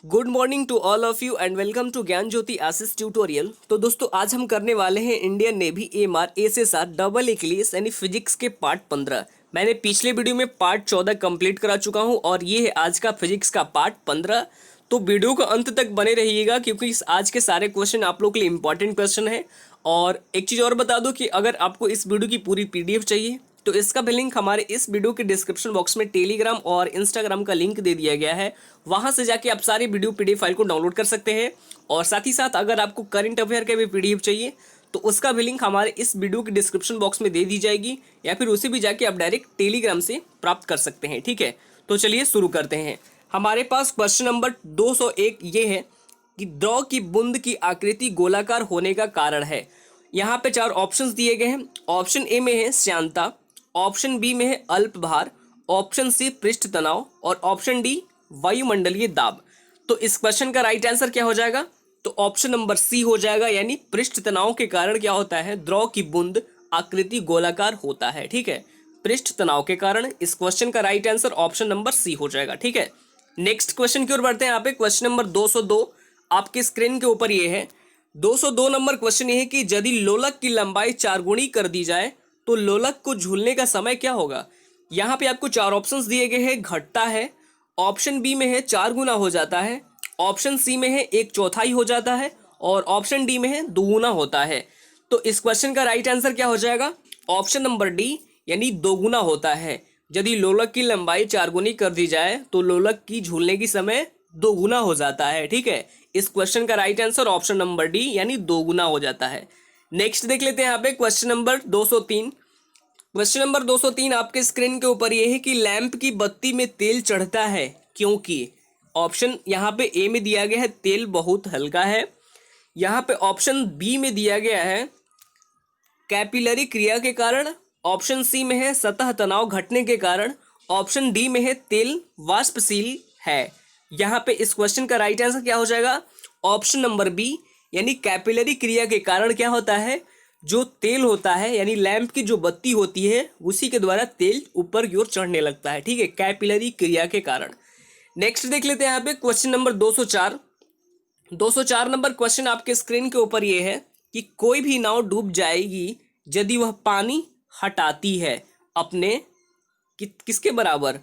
Good morning to all of you and welcome to Gyan Jyoti Asis tutorial. तो दोस्तों आज हम करने वाले हैं Indian Navy MR SSR double इक्लिस यानी फिजिक्स के पार्ट 15। मैंने पिछले वीडियो में पार्ट 14 कंप्लीट करा चुका हूं और ये है आज का फिजिक्स का पार्ट 15। तो वीडियो को अंत तक बने रहिएगा क्योंकि आज के सारे क्वेश्चन आप लोग के लिए इंपॉर्टेंट क्वेश्चन है। और एक चीज़ और बता दूं कि अगर आपको इस वीडियो की पूरी पीडीएफ चाहिए तो इसका भी लिंक हमारे इस वीडियो के डिस्क्रिप्शन बॉक्स में टेलीग्राम और इंस्टाग्राम का लिंक दे दिया गया है। वहां से जाके आप सारी वीडियो पीडीएफ फाइल को डाउनलोड कर सकते हैं। और साथ ही साथ अगर आपको करंट अफेयर के भी पीडीएफ चाहिए तो उसका भी लिंक हमारे इस वीडियो के डिस्क्रिप्शन बॉक्स में दे दी जाएगी, या फिर उसे भी जाके आप डायरेक्ट टेलीग्राम से प्राप्त कर सकते हैं। ठीक है, तो चलिए शुरू करते हैं। हमारे पास क्वेश्चन नंबर 201 ये है कि द्रव की बूंद की आकृति गोलाकार होने का कारण है। यहाँ पे चार ऑप्शंस दिए गए हैं। ऑप्शन ए में है श्यानता, ऑप्शन बी में है अल्प भार, ऑप्शन सी पृष्ठ तनाव और ऑप्शन डी वायुमंडलीय दाब। तो इस क्वेश्चन का राइट आंसर क्या हो जाएगा? तो ऑप्शन नंबर सी हो जाएगा, यानी पृष्ठ तनाव के कारण क्या होता है, द्रव की बूंद आकृति गोलाकार होता है। ठीक है, पृष्ठ तनाव के कारण इस क्वेश्चन का right answer option number C हो जाएगा। ठीक है, नेक्स्ट क्वेश्चन की ओर बढ़ते हैं। यहाँ पे क्वेश्चन नंबर 202 आपके स्क्रीन के ऊपर ये है। 202 नंबर क्वेश्चन ये है कि यदि लोलक की लंबाई 4 गुनी कर दी जाए तो लोलक को झूलने का समय क्या होगा? यहाँ पे आपको चार ऑप्शंस दिए गए हैं। घटता है, ऑप्शन बी में है 4 गुना हो जाता है, ऑप्शन सी में है 1/4 हो जाता है और ऑप्शन डी में है 2 गुना होता है। तो इस क्वेश्चन का राइट आंसर क्या हो जाएगा? ऑप्शन नंबर डी, यानी 2 गुना होता है। यदि लोलक की लंबाई 4 गुनी कर दी जाए तो लोलक की झूलने की समय 2 गुना हो जाता है। ठीक है, इस क्वेश्चन का right answer option number D, यानी 2 गुना हो जाता है। नेक्स्ट देख लेते हैं यहाँ पे क्वेश्चन नंबर 203। क्वेश्चन नंबर 203 आपके स्क्रीन के ऊपर ये है कि लैंप की बत्ती में तेल चढ़ता है क्योंकि। ऑप्शन यहाँ पे ए में दिया गया है तेल बहुत हल्का है, यहाँ पे ऑप्शन बी में दिया गया है कैपिलरी क्रिया के कारण, ऑप्शन सी में है सतह तनाव घटने के कारण, ऑप्शन डी में है तेल वाष्पशील है। यहाँ पे इस क्वेश्चन का राइट आंसर क्या हो जाएगा? ऑप्शन नंबर बी, यानी कैपिलरी क्रिया के कारण क्या होता है, जो तेल होता है यानी लैंप की जो बत्ती होती है उसी के द्वारा तेल ऊपर की ओर चढ़ने लगता है। ठीक है, कैपिलरी क्रिया के कारण। नेक्स्ट देख लेते हैं यहाँ पे क्वेश्चन नंबर 204। 204 नंबर क्वेश्चन आपके स्क्रीन के ऊपर ये है कि कोई भी नाव डूब जाएगी यदि वह पानी हटाती है अपने किसके बराबर?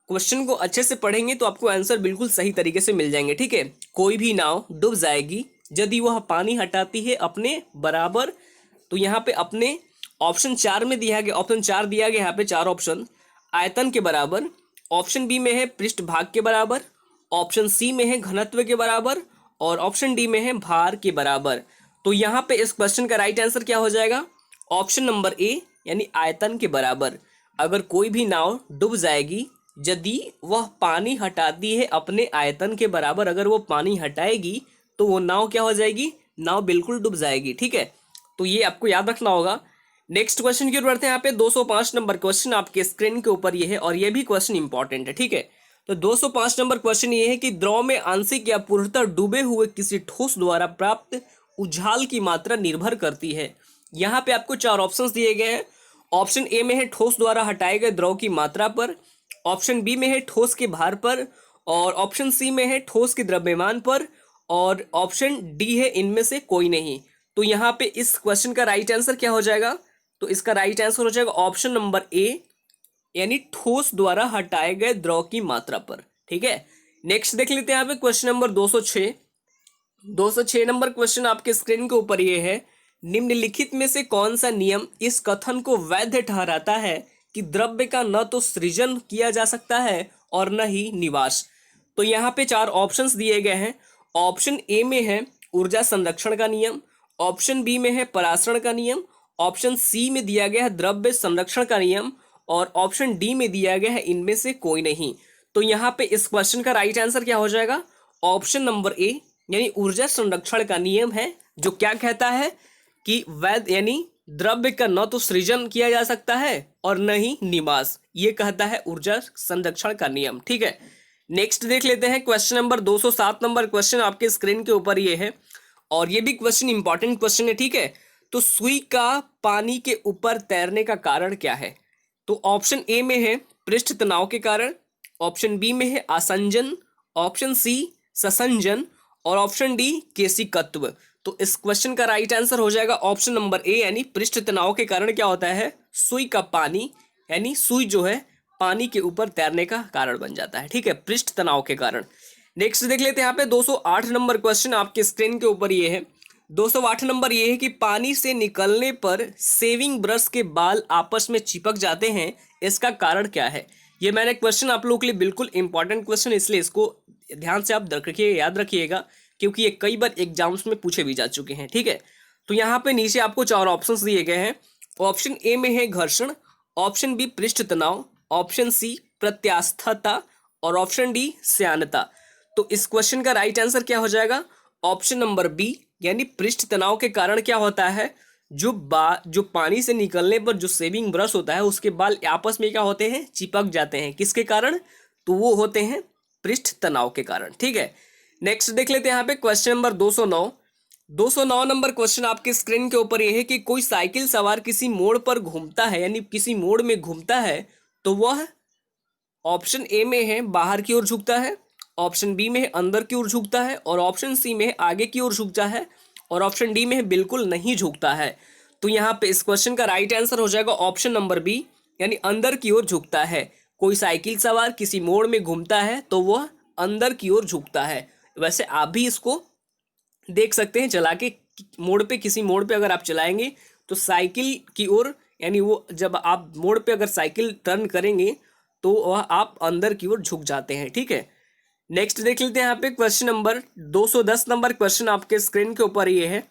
क्वेश्चन को अच्छे से पढ़ेंगे तो आपको आंसर बिल्कुल सही तरीके से मिल जाएंगे। ठीक है, कोई भी नाव डूब जाएगी यदि वह पानी हटाती है अपने बराबर। तो यहाँ पे अपने ऑप्शन 4 में दिया गया, ऑप्शन 4 दिया गया यहाँ पे चार ऑप्शन। आयतन के बराबर, ऑप्शन बी में है पृष्ठ भाग के बराबर, ऑप्शन सी में है घनत्व के बराबर और ऑप्शन डी में है भार के बराबर। तो यहाँ पे इस क्वेश्चन का राइट आंसर क्या हो जाएगा? ऑप्शन नंबर ए, यानी आयतन के बराबर। अगर कोई भी नाव डूब जाएगी यदि वह पानी हटाती है अपने आयतन के बराबर, अगर वो पानी हटाएगी तो वो नाव क्या हो जाएगी? नाव बिल्कुल डूब जाएगी। ठीक है, तो ये आपको याद रखना होगा। नेक्स्ट क्वेश्चन की ओर बढ़ते हैं। यहाँ पे 205 नंबर क्वेश्चन आपके स्क्रीन के ऊपर ये है और ये भी क्वेश्चन इंपॉर्टेंट है। ठीक है, तो 205 नंबर क्वेश्चन ये है कि द्रव में आंशिक या पूर्णतः डूबे हुए किसी ठोस द्वारा प्राप्त उछाल की मात्रा निर्भर करती है। यहाँ पे आपको चार ऑप्शंस दिए गए हैं। ऑप्शन ए में है ठोस द्वारा हटाए गए द्रव की मात्रा पर, ऑप्शन बी में है ठोस के भार पर और ऑप्शन सी में है ठोस के द्रव्यमान पर और ऑप्शन डी है इनमें से कोई नहीं। तो यहाँ पे इस क्वेश्चन का राइट आंसर क्या हो जाएगा? तो इसका राइट आंसर हो जाएगा ऑप्शन नंबर ए, यानी ठोस द्वारा हटाए गए द्रव की मात्रा पर। ठीक है, नेक्स्ट देख लेते हैं यहाँ पे क्वेश्चन नंबर 206। 206 नंबर क्वेश्चन आपके स्क्रीन के ऊपर ये है, निम्नलिखित में से कौन सा नियम इस कथन को वैध ठहराता है कि द्रव्य का न तो सृजन किया जा सकता है और न ही निवास? तो यहाँ पे चार ऑप्शंस दिए गए हैं। ऑप्शन ए में है ऊर्जा संरक्षण का नियम, ऑप्शन बी में है परासरण का नियम, ऑप्शन सी में दिया गया है द्रव्य संरक्षण का नियम और ऑप्शन डी में दिया गया है इनमें से कोई नहीं। तो यहाँ पे इस क्वेश्चन का राइट आंसर क्या हो जाएगा? ऑप्शन नंबर ए, यानी ऊर्जा संरक्षण का नियम है, जो क्या कहता है कि वैध यानी द्रव्य का न तो सृजन किया जा सकता है और न ही निवास, ये कहता है ऊर्जा संरक्षण का नियम। ठीक है, नेक्स्ट देख लेते हैं क्वेश्चन नंबर 207 नंबर क्वेश्चन आपके स्क्रीन के ऊपर ये है और ये भी क्वेश्चन इंपॉर्टेंट क्वेश्चन है। ठीक है, तो सुई का पानी के ऊपर तैरने का कारण क्या है? तो ऑप्शन ए में है पृष्ठ तनाव के कारण, ऑप्शन बी में है आसंजन, ऑप्शन सी ससंजन और ऑप्शन डी केशिकत्व। तो इस क्वेश्चन का राइट आंसर हो जाएगा ऑप्शन नंबर ए, यानी पृष्ठ तनाव के कारण क्या होता है, सुई का पानी, यानी सुई जो है पानी के ऊपर तैरने का कारण बन जाता है। ठीक है, पृष्ठ तनाव के कारण। नेक्स्ट देख लेते हैं यहाँ पे 208 नंबर क्वेश्चन आपके स्क्रीन के ऊपर ये है। 208 नंबर ये है कि पानी से निकलने पर शेविंग ब्रश के बाल आपस में चिपक जाते हैं, इसका कारण क्या है। ये मैंने क्वेश्चन आप लोगों के लिए बिल्कुल इंपॉर्टेंट क्वेश्चन, इसलिए इसको ध्यान से आप रखिए, याद रखिएगा, क्योंकि ये कई बार एग्जाम्स में पूछे भी जा चुके हैं। ठीक है, तो यहाँ पे नीचे आपको 4 ऑप्शंस दिए गए हैं। ऑप्शन ए में है घर्षण, ऑप्शन बी पृष्ठ तनाव, ऑप्शन सी प्रत्यास्थता और ऑप्शन डी श्यानता। तो इस क्वेश्चन का राइट आंसर क्या हो जाएगा, ऑप्शन नंबर बी, यानी पृष्ठ तनाव के कारण क्या होता है, जो पानी से निकलने पर जो शेविंग ब्रश होता है उसके बाल आपस में क्या होते हैं, चिपक जाते हैं। किसके कारण, तो वो होते हैं पृष्ठ तनाव के कारण। ठीक है, नेक्स्ट देख लेते हैं यहाँ पे क्वेश्चन नंबर 209। 209 नंबर क्वेश्चन आपके स्क्रीन के ऊपर ये है कि कोई साइकिल सवार किसी मोड़ पर घूमता है, यानी किसी मोड़ में घूमता है, तो वह ऑप्शन ए में है बाहर की ओर झुकता है, ऑप्शन बी में है अंदर की ओर झुकता है, और ऑप्शन सी में है आगे की ओर झुकता है, और ऑप्शन डी में है बिल्कुल नहीं झुकता है। तो यहाँ पे इस क्वेश्चन का राइट आंसर हो जाएगा ऑप्शन नंबर बी, यानी अंदर की ओर झुकता है। कोई साइकिल सवार किसी मोड़ में घूमता है तो वह अंदर की ओर झुकता है। वैसे आप भी इसको देख सकते हैं चला के, मोड़ पे, किसी मोड़ पे अगर आप चलाएंगे तो साइकिल की ओर, यानी वो जब आप मोड़ पे अगर साइकिल टर्न करेंगे तो वह आप अंदर की ओर झुक जाते हैं। ठीक है, नेक्स्ट देख लेते हैं यहाँ पे क्वेश्चन नंबर 210 नंबर क्वेश्चन आपके स्क्रीन के ऊपर ये है,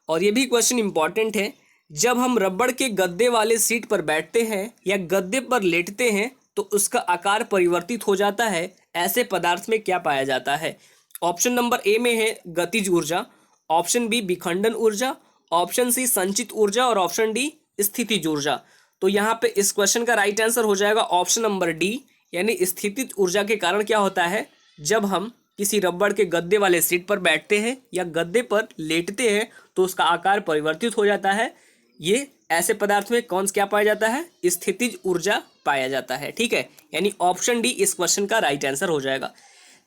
और ये भी क्वेश्चन इंपॉर्टेंट है। जब हम रबड़ के गद्दे वाले सीट पर बैठते हैं या गद्दे पर लेटते हैं तो उसका आकार परिवर्तित हो जाता है, ऐसे पदार्थ में क्या पाया जाता है। ऑप्शन नंबर ए में है गतिज ऊर्जा, ऑप्शन बी विखंडन ऊर्जा, ऑप्शन सी संचित ऊर्जा और ऑप्शन डी स्थितिज ऊर्जा। तो यहाँ पे इस क्वेश्चन का राइट आंसर हो जाएगा ऑप्शन नंबर डी, यानी स्थितिज ऊर्जा के कारण क्या होता है, जब हम किसी रबड़ के गद्दे वाले सीट पर बैठते हैं या गद्दे पर लेटते हैं तो उसका आकार परिवर्तित हो जाता है। ये ऐसे पदार्थ में कौन क्या पाया जाता है, स्थितिज ऊर्जा पाया जाता है। ठीक है, यानी ऑप्शन डी इस क्वेश्चन का राइट आंसर हो जाएगा।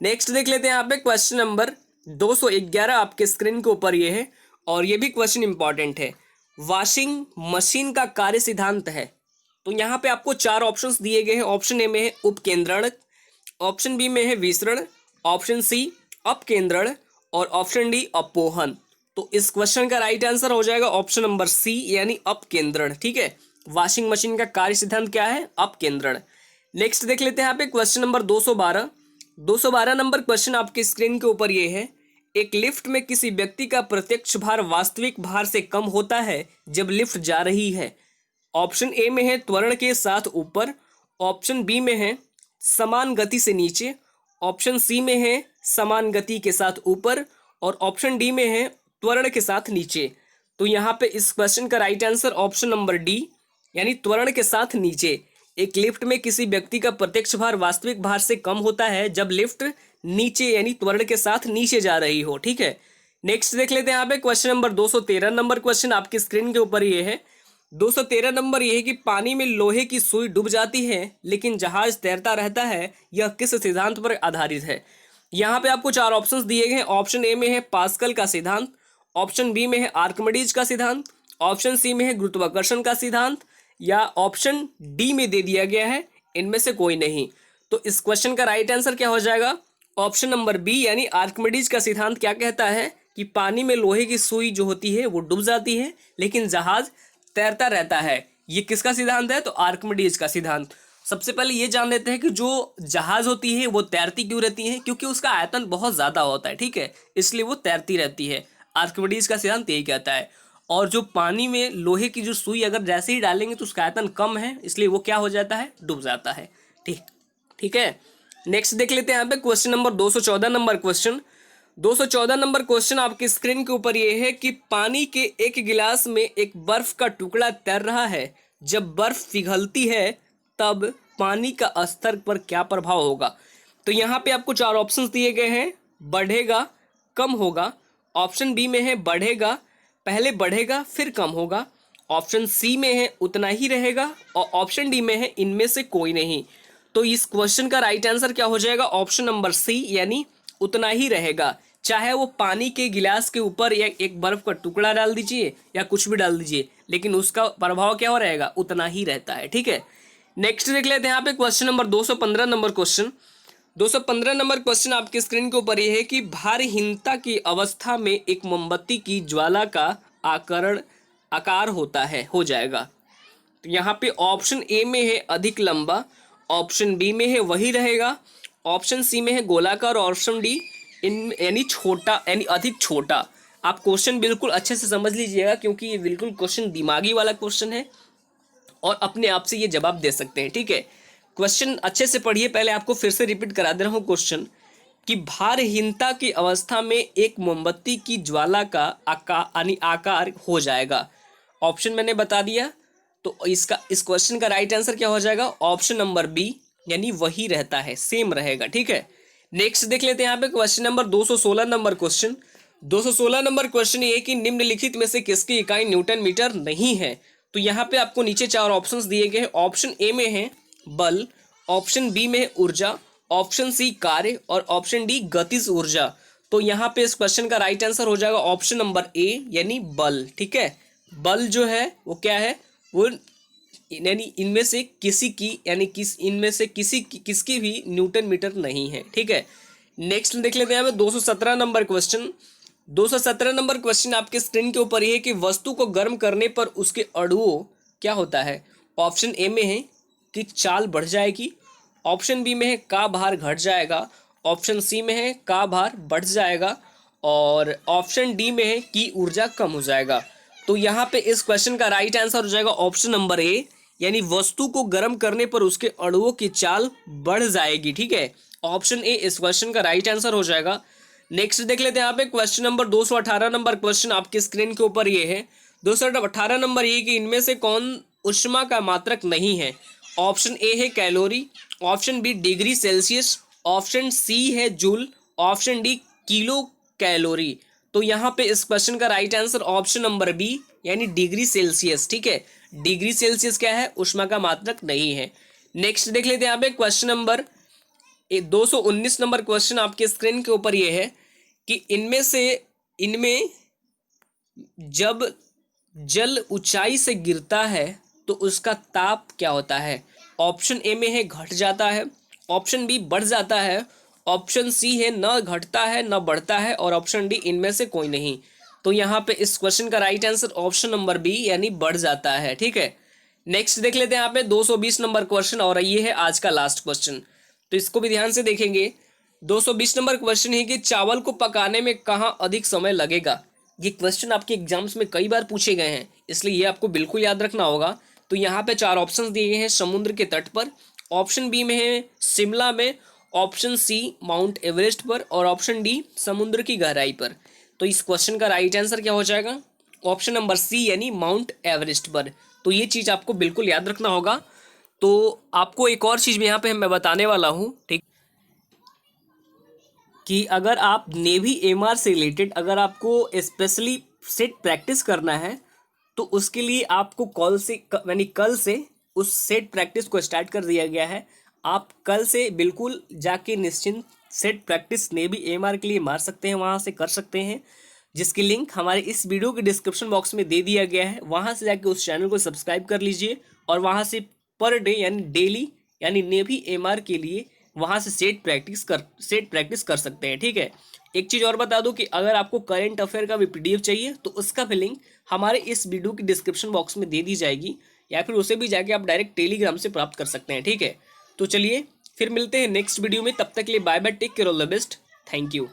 नेक्स्ट देख लेते हैं यहाँ पे क्वेश्चन नंबर 211 आपके स्क्रीन के ऊपर ये है, और ये भी क्वेश्चन इंपॉर्टेंट है। वॉशिंग मशीन का कार्य सिद्धांत है। तो यहाँ पे आपको 4 ऑप्शंस दिए गए हैं। ऑप्शन ए में है उपकेंद्रण, ऑप्शन बी में है विसरण, ऑप्शन सी अपकेंद्रण और ऑप्शन डी अपोहन। तो इस क्वेश्चन का राइट आंसर हो जाएगा ऑप्शन नंबर सी, यानी अपकेंद्रण। ठीक है, वॉशिंग मशीन का कार्य सिद्धांत क्या है, अपकेंद्रण। नेक्स्ट देख लेते हैं यहाँ पे क्वेश्चन नंबर 212। 212 नंबर क्वेश्चन आपके स्क्रीन के ऊपर ये है, एक लिफ्ट में किसी व्यक्ति का प्रत्यक्ष भार वास्तविक भार से कम होता है जब लिफ्ट जा रही है। ऑप्शन ए में है त्वरण के साथ ऊपर, ऑप्शन बी में है समान गति से नीचे, ऑप्शन सी में है समान गति के साथ ऊपर, और ऑप्शन डी में है त्वरण के साथ नीचे। तो यहाँ पे इस क्वेश्चन का right answer option number D, यानी त्वरण के साथ नीचे। एक लिफ्ट में किसी व्यक्ति का प्रत्यक्ष भार वास्तविक भार से कम होता है जब लिफ्ट नीचे, यानी त्वरण के साथ नीचे जा रही हो। ठीक है, नेक्स्ट देख लेते हैं यहाँ पे क्वेश्चन नंबर 213 नंबर क्वेश्चन आपकी स्क्रीन के ऊपर ये है। 213 नंबर ये है कि पानी में लोहे की सुई डूब जाती है लेकिन जहाज तैरता रहता है, यह किस सिद्धांत पर आधारित है। यहाँ पे आपको 4 ऑप्शंस दिए गए हैं। ऑप्शन ए में है पास्कल का सिद्धांत, ऑप्शन बी में है आर्किमिडीज का सिद्धांत, ऑप्शन सी में है गुरुत्वाकर्षण का सिद्धांत, या ऑप्शन डी में दे दिया गया है इनमें से कोई नहीं। तो इस क्वेश्चन का राइट आंसर क्या हो जाएगा, ऑप्शन नंबर बी, यानी आर्किमिडीज का सिद्धांत क्या कहता है कि पानी में लोहे की सुई जो होती है वो डूब जाती है लेकिन जहाज तैरता रहता है। ये किसका सिद्धांत है, तो आर्किमिडीज का सिद्धांत। सबसे पहले ये जान लेते हैं कि जो जहाज होती है वो तैरती क्यों रहती है, क्योंकि उसका आयतन बहुत ज़्यादा होता है। ठीक है, इसलिए वो तैरती रहती है। आर्किमिडीज का सिद्धांत यही कहता है। और जो पानी में लोहे की जो सुई अगर जैसे ही डालेंगे तो उसका आयतन कम है, इसलिए वो क्या हो जाता है, डूब जाता है। ठीक है, नेक्स्ट देख लेते हैं यहाँ पे question number 214 number question. 214 number question आपकी स्क्रीन के ऊपर ये है कि पानी के एक गिलास में एक बर्फ का टुकड़ा तैर रहा है, जब बर्फ पिघलती है तब पानी का स्तर पर क्या प्रभाव होगा। तो यहाँ पे आपको 4 ऑप्शंस दिए गए हैं, बढ़ेगा, कम होगा, ऑप्शन बी में है बढ़ेगा, पहले बढ़ेगा फिर कम होगा, ऑप्शन सी में है उतना ही रहेगा, और ऑप्शन डी में है इनमें से कोई नहीं। तो इस क्वेश्चन का राइट आंसर क्या हो जाएगा, ऑप्शन नंबर सी, यानी उतना ही रहेगा, चाहे वो पानी के गिलास के ऊपर या एक बर्फ का टुकड़ा डाल दीजिए या कुछ भी डाल दीजिए, लेकिन उसका प्रभाव क्या हो रहेगा, उतना ही रहता है। ठीक है, नेक्स्ट देख लेते हैं यहाँ पे question number 215 number question. 215 number question आपके स्क्रीन के ऊपर ये है कि भारहीनता की अवस्था में एक मोमबत्ती की ज्वाला का आकार होता है, हो जाएगा। तो यहाँ पे ऑप्शन ए में है अधिक लंबा, ऑप्शन बी में है वही रहेगा, ऑप्शन सी में है गोलाकार, और ऑप्शन डी इन यानी छोटा यानी अधिक छोटा। आप क्वेश्चन बिल्कुल अच्छे से समझ लीजिएगा, क्योंकि ये बिल्कुल क्वेश्चन दिमागी वाला क्वेश्चन है और अपने आप से ये जवाब दे सकते हैं। ठीक है, क्वेश्चन अच्छे से पढ़िए। पहले आपको फिर से रिपीट करा दे रहा हूँ क्वेश्चन कि भारहीनता की अवस्था में एक मोमबत्ती की ज्वाला का आकार हो जाएगा। ऑप्शन मैंने बता दिया, तो इसका इस क्वेश्चन का राइट आंसर क्या हो जाएगा, ऑप्शन नंबर बी, यानी वही रहता है, सेम रहेगा। ठीक है, नेक्स्ट देख लेते हैं यहाँ पे question number 216 number question. 216 number question ये कि निम्नलिखित में से किसकी इकाई न्यूटन मीटर नहीं है। तो यहाँ पे आपको नीचे 4 ऑप्शंस दिए गए हैं। ऑप्शन ए में है बल, ऑप्शन बी में है ऊर्जा, ऑप्शन सी कार्य, और ऑप्शन डी गतिज ऊर्जा। तो यहाँ पे इस क्वेश्चन का राइट आंसर हो जाएगा ऑप्शन नंबर ए, यानी बल। ठीक है, बल जो है वो क्या है, वो यानी इनमें से किसी की यानी इनमें से किसकी भी न्यूटन मीटर नहीं है। ठीक है, नेक्स्ट देख लेते हैं 217 नंबर क्वेश्चन। 217 नंबर क्वेश्चन आपके स्क्रीन के ऊपर ये है कि वस्तु को गर्म करने पर उसके अणुओं क्या होता है। ऑप्शन ए में है कि चाल बढ़ जाएगी, ऑप्शन बी में है का भार घट जाएगा, ऑप्शन सी में है का भार बढ़ जाएगा, और ऑप्शन डी में है कि ऊर्जा कम हो जाएगा। तो यहाँ पे इस क्वेश्चन का राइट आंसर हो जाएगा ऑप्शन नंबर ए, यानी वस्तु को गर्म करने पर उसके अणुओं की चाल बढ़ जाएगी। ठीक है, ऑप्शन ए इस क्वेश्चन का राइट आंसर हो जाएगा। नेक्स्ट देख लेते हैं यहाँ पे क्वेश्चन नंबर 218 नंबर क्वेश्चन आपके स्क्रीन के ऊपर ये है। 218 नंबर ये कि इनमें से कौन ऊष्मा का मात्रक नहीं है। ऑप्शन ए है calorie, option B degree Celsius, option C है joule, option D kilocalorie. तो यहाँ पे इस क्वेश्चन का right answer option number B, यानी डिग्री सेल्सियस। ठीक है, डिग्री सेल्सियस क्या है, ऊष्मा का मात्रक नहीं है। नेक्स्ट देख लेते हैं यहाँ पे क्वेश्चन नंबर 219 नंबर क्वेश्चन आपके स्क्रीन के ऊपर ये है कि इनमें जब जल ऊंचाई से गिरता है तो उसका ताप क्या होता है। ऑप्शन ए में है घट जाता है, ऑप्शन बी बढ़ जाता है, ऑप्शन सी है न घटता है न बढ़ता है, और ऑप्शन डी इनमें से कोई नहीं। तो यहाँ पे इस क्वेश्चन का right answer option number B, यानी बढ़ जाता है। ठीक है, नेक्स्ट देख लेते हैं यहाँ पे 220 नंबर क्वेश्चन, और ये है आज का लास्ट क्वेश्चन, तो इसको भी ध्यान से देखेंगे। 220 नंबर क्वेश्चन है कि चावल को पकाने में कहाँ अधिक समय लगेगा। ये क्वेश्चन आपके एग्जाम्स में कई बार पूछे गए हैं, इसलिए ये आपको बिल्कुल याद रखना होगा। तो यहाँ पे 4 ऑप्शन दिए गए हैं, समुद्र के तट पर, ऑप्शन बी में है शिमला में, ऑप्शन सी माउंट एवरेस्ट पर, और ऑप्शन डी समुद्र की गहराई पर। तो इस क्वेश्चन का राइट आंसर क्या हो जाएगा, ऑप्शन नंबर सी, यानी माउंट एवरेस्ट पर। तो ये चीज़ आपको बिल्कुल याद रखना होगा। तो आपको एक और चीज़ यहाँ पे मैं बताने वाला हूँ, ठीक, कि अगर आप नेवी एमआर से रिलेटेड अगर आपको स्पेशली सेट प्रैक्टिस करना है तो उसके लिए आपको कल से उस सेट प्रैक्टिस को स्टार्ट कर दिया गया है। आप कल से बिल्कुल जाके निश्चिंत सेट प्रैक्टिस नेवी एमआर के लिए मार सकते हैं, वहाँ से कर सकते हैं, जिसकी लिंक हमारे इस वीडियो के डिस्क्रिप्शन बॉक्स में दे दिया गया है। वहाँ से जाके उस चैनल को सब्सक्राइब कर लीजिए और वहाँ से पर डे यानी डेली यानी नेवी एमआर के लिए वहाँ से सेट प्रैक्टिस कर सकते हैं। ठीक है, एक चीज़ और बता दूं कि अगर आपको करंट अफेयर का भी पीडीएफ चाहिए तो उसका भी लिंक हमारे इस वीडियो के डिस्क्रिप्शन बॉक्स में दे दी जाएगी, या फिर उसे भी जाके आप डायरेक्ट टेलीग्राम से प्राप्त कर सकते हैं। ठीक है, तो चलिए फिर मिलते हैं नेक्स्ट वीडियो में, तब तक के लिए bye bye, take care, all the best, thank you.